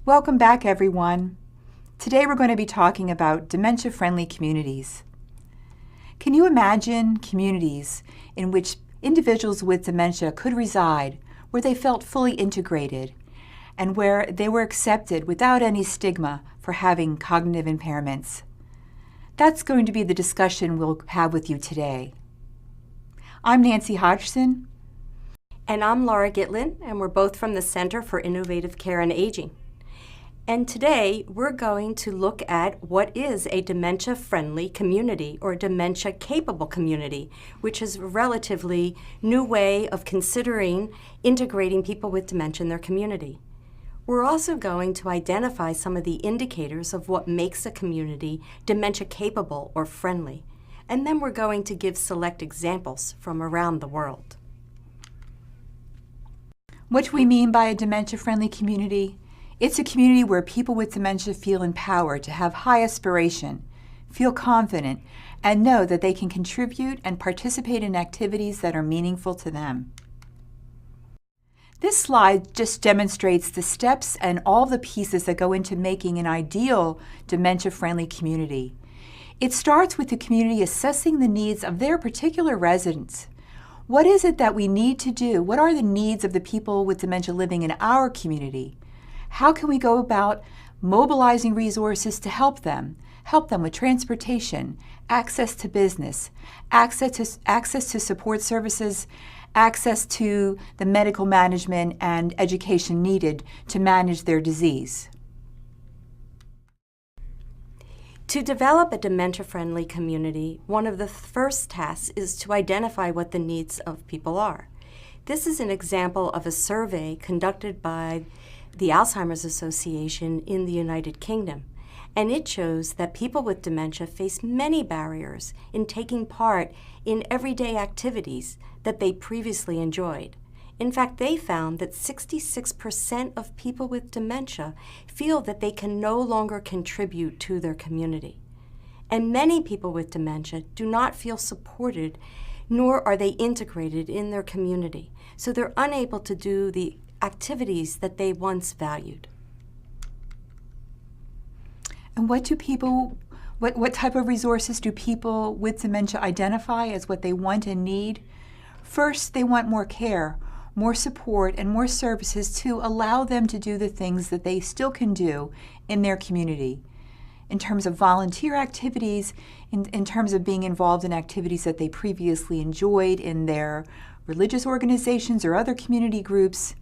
Welcome back, everyone. Today we're going to be talking about dementia-friendly communities. Can you imagine communities in which individuals with dementia could reside, where they felt fully integrated, and where they were accepted without any stigma for having cognitive impairments? That's going to be the discussion we'll have with you today. I'm Nancy Hodgson. And I'm Laura Gitlin, and we're both from the Center for Innovative Care and Aging. And today, we're going to look at what is a dementia-friendly community or dementia-capable community, which is a relatively new way of considering integrating people with dementia in their community. We're also going to identify some of the indicators of what makes a community dementia-capable or friendly. And then we're going to give select examples from around the world. What do we mean by a dementia-friendly community? It's a community where people with dementia feel empowered to have high aspiration, feel confident, and know that they can contribute and participate in activities that are meaningful to them. This slide just demonstrates the steps and all the pieces that go into making an ideal dementia-friendly community. It starts with the community assessing the needs of their particular residents. What is it that we need to do? What are the needs of the people with dementia living in our community? How can we go about mobilizing resources to help them? Help them with transportation, access to business, access to support services, access to the medical management and education needed to manage their disease. To develop a dementia-friendly community, one of the first tasks is to identify what the needs of people are. This is an example of a survey conducted by the Alzheimer's Association in the United Kingdom, and it shows that people with dementia face many barriers in taking part in everyday activities that they previously enjoyed. In fact, they found that 66% of people with dementia feel that they can no longer contribute to their community. And many people with dementia do not feel supported, nor are they integrated in their community. So they're unable to do the activities that they once valued. And what type of resources do people with dementia identify as what they want and need? First, they want more care, more support, and more services to allow them to do the things that they still can do in their community. In terms of volunteer activities, in terms of being involved in activities that they previously enjoyed in their religious organizations or other community groups,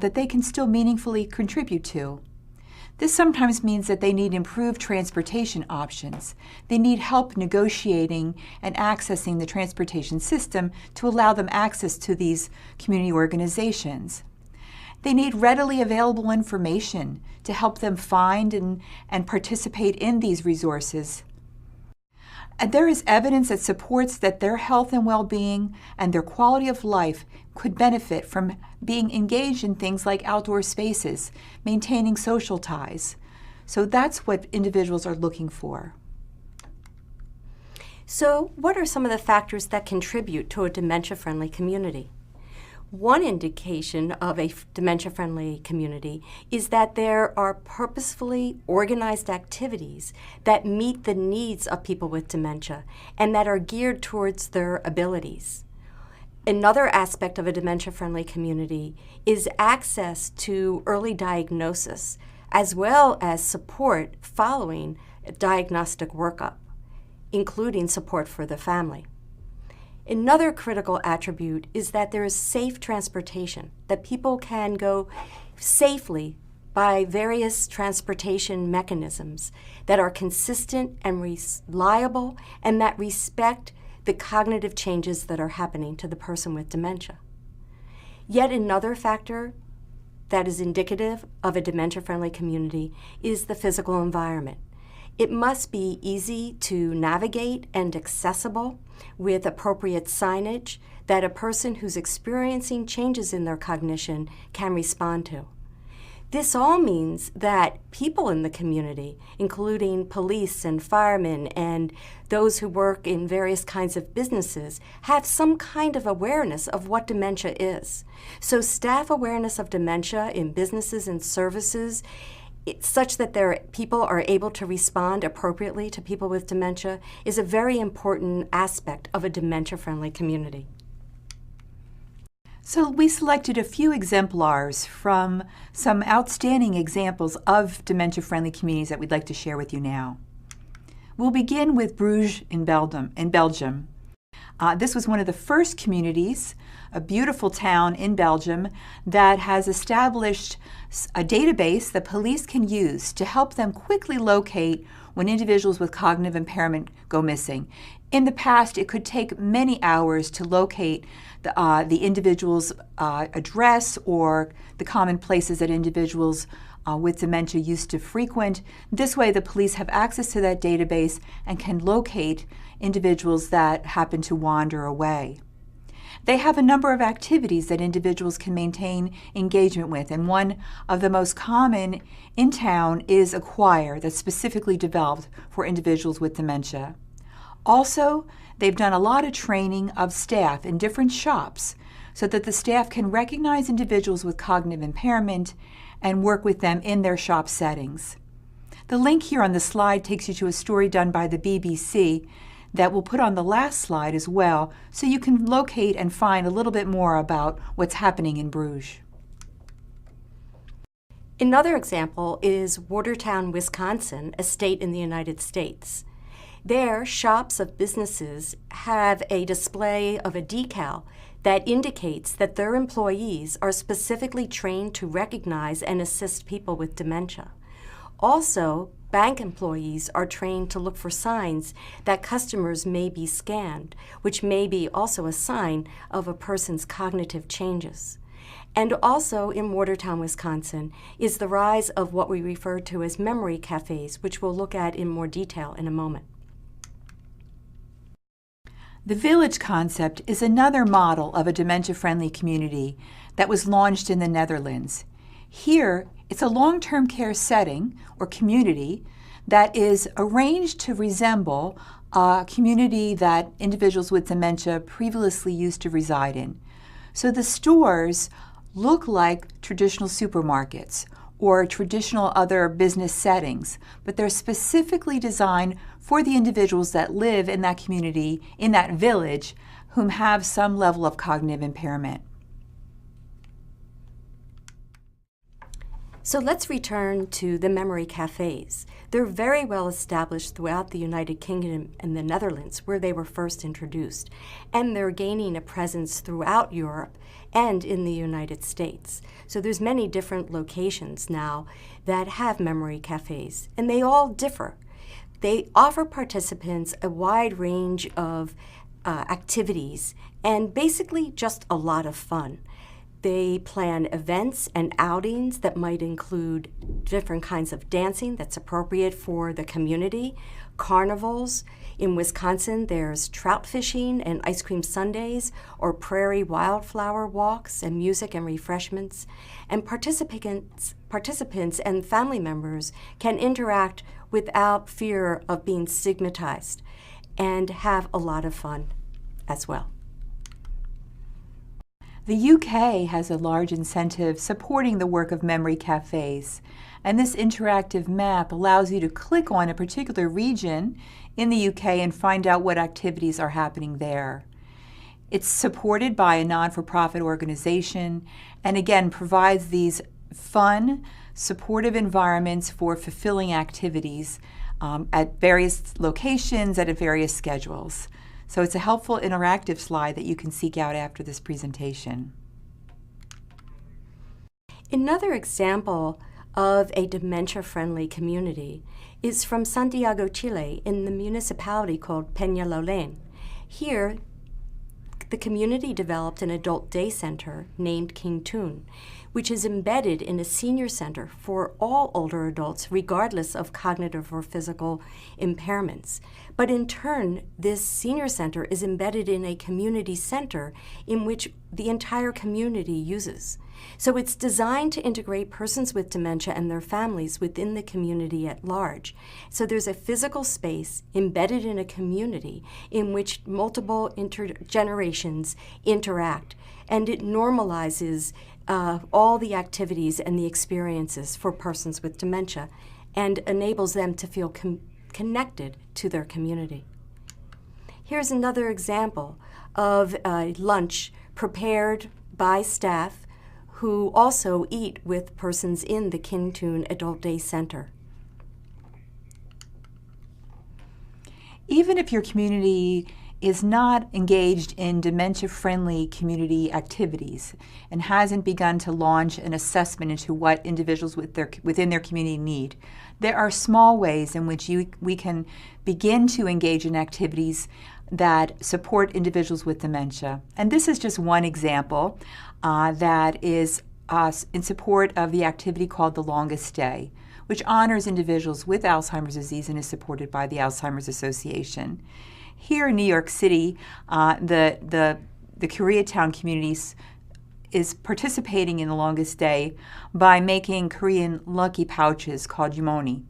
that they can still meaningfully contribute to. This sometimes means that they need improved transportation options. They need help negotiating and accessing the transportation system to allow them access to these community organizations. They need readily available information to help them find and participate in these resources. And there is evidence that supports that their health and well-being and their quality of life could benefit from being engaged in things like outdoor spaces, maintaining social ties. So that's what individuals are looking for. So what are some of the factors that contribute to a dementia-friendly community? One indication of a dementia-friendly community is that there are purposefully organized activities that meet the needs of people with dementia and that are geared towards their abilities. Another aspect of a dementia-friendly community is access to early diagnosis as well as support following a diagnostic workup, including support for the family. Another critical attribute is that there is safe transportation, that people can go safely by various transportation mechanisms that are consistent and reliable and that respect the cognitive changes that are happening to the person with dementia. Yet another factor that is indicative of a dementia-friendly community is the physical environment. It must be easy to navigate and accessible with appropriate signage that a person who's experiencing changes in their cognition can respond to. This all means that people in the community, including police and firemen and those who work in various kinds of businesses, have some kind of awareness of what dementia is. So staff awareness of dementia in businesses and services such that people are able to respond appropriately to people with dementia is a very important aspect of a dementia-friendly community. So we selected a few exemplars from some outstanding examples of dementia-friendly communities that we'd like to share with you now. We'll begin with Bruges in Belgium. This was one of the first communities, a beautiful town in Belgium, that has established a database that police can use to help them quickly locate when individuals with cognitive impairment go missing. In the past, it could take many hours to locate the individual's address or the common places that individuals with dementia used to frequent. This way, the police have access to that database and can locate individuals that happen to wander away. They have a number of activities that individuals can maintain engagement with, and one of the most common in town is a choir that's specifically developed for individuals with dementia. Also, they've done a lot of training of staff in different shops so that the staff can recognize individuals with cognitive impairment and work with them in their shop settings. The link here on the slide takes you to a story done by the BBC that we'll put on the last slide as well, so you can locate and find a little bit more about what's happening in Bruges. Another example is Watertown, Wisconsin, a state in the United States. There, shops of businesses have a display of a decal that indicates that their employees are specifically trained to recognize and assist people with dementia. Also, bank employees are trained to look for signs that customers may be scanned, which may be also a sign of a person's cognitive changes. And also in Watertown, Wisconsin, is the rise of what we refer to as memory cafes, which we'll look at in more detail in a moment. The village concept is another model of a dementia-friendly community that was launched in the Netherlands. Here, it's a long-term care setting or community that is arranged to resemble a community that individuals with dementia previously used to reside in. So the stores look like traditional supermarkets or traditional other business settings, but they're specifically designed for the individuals that live in that community, in that village, whom have some level of cognitive impairment. So let's return to the memory cafes. They're very well established throughout the United Kingdom and the Netherlands, where they were first introduced, and they're gaining a presence throughout Europe and in the United States. So there's many different locations now that have memory cafes, and they all differ. They offer participants a wide range of activities and basically just a lot of fun. They plan events and outings that might include different kinds of dancing that's appropriate for the community, carnivals. In Wisconsin, there's trout fishing and ice cream sundaes, or prairie wildflower walks and music and refreshments. And participants and family members can interact without fear of being stigmatized and have a lot of fun as well. The UK has a large incentive supporting the work of memory cafes, and this interactive map allows you to click on a particular region in the UK and find out what activities are happening there. It's supported by a non-for-profit organization and again provides these fun, supportive environments for fulfilling activities at various locations and at various schedules. So it's a helpful interactive slide that you can seek out after this presentation. Another example of a dementia-friendly community is from Santiago, Chile, in the municipality called Peñalolén. Here, the community developed an adult day center named King Tun, which is embedded in a senior center for all older adults, regardless of cognitive or physical impairments. But in turn, this senior center is embedded in a community center in which the entire community uses. So it's designed to integrate persons with dementia and their families within the community at large. So there's a physical space embedded in a community in which multiple generations interact, and it normalizes all the activities and the experiences for persons with dementia and enables them to feel connected to their community. Here's another example of a lunch prepared by staff who also eat with persons in the Kintoon Adult Day Center. Even if your community is not engaged in dementia-friendly community activities and hasn't begun to launch an assessment into what individuals within their community need, there are small ways in which we can begin to engage in activities that support individuals with dementia. And this is just one example that is in support of the activity called The Longest Day, which honors individuals with Alzheimer's disease and is supported by the Alzheimer's Association. Here in New York City, the Koreatown communities is participating in The Longest Day by making Korean lucky pouches called yumoni.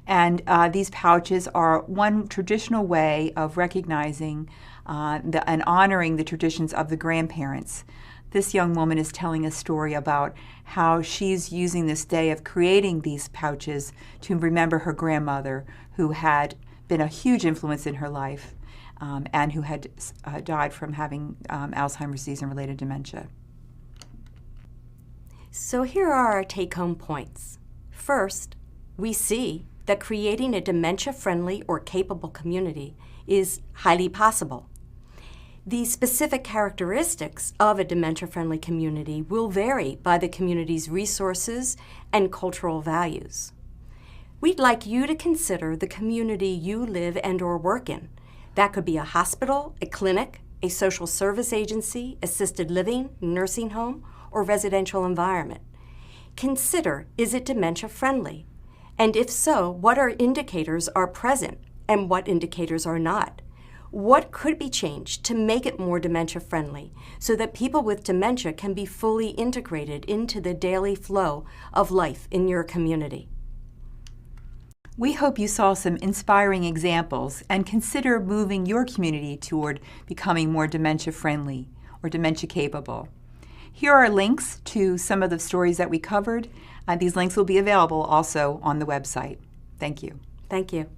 And these pouches are one traditional way of recognizing and honoring the traditions of the grandparents. This young woman is telling a story about how she's using this day of creating these pouches to remember her grandmother, who had been a huge influence in her life and who had died from having Alzheimer's disease and related dementia. So here are our take-home points. First, we see that creating a dementia-friendly or capable community is highly possible. The specific characteristics of a dementia-friendly community will vary by the community's resources and cultural values. We'd like you to consider the community you live and/or work in. That could be a hospital, a clinic, a social service agency, assisted living, nursing home, or residential environment. Consider, is it dementia-friendly? And if so, what indicators are present and what indicators are not? What could be changed to make it more dementia-friendly so that people with dementia can be fully integrated into the daily flow of life in your community? We hope you saw some inspiring examples and consider moving your community toward becoming more dementia-friendly or dementia-capable. Here are links to some of the stories that we covered. These links will be available also on the website. Thank you. Thank you.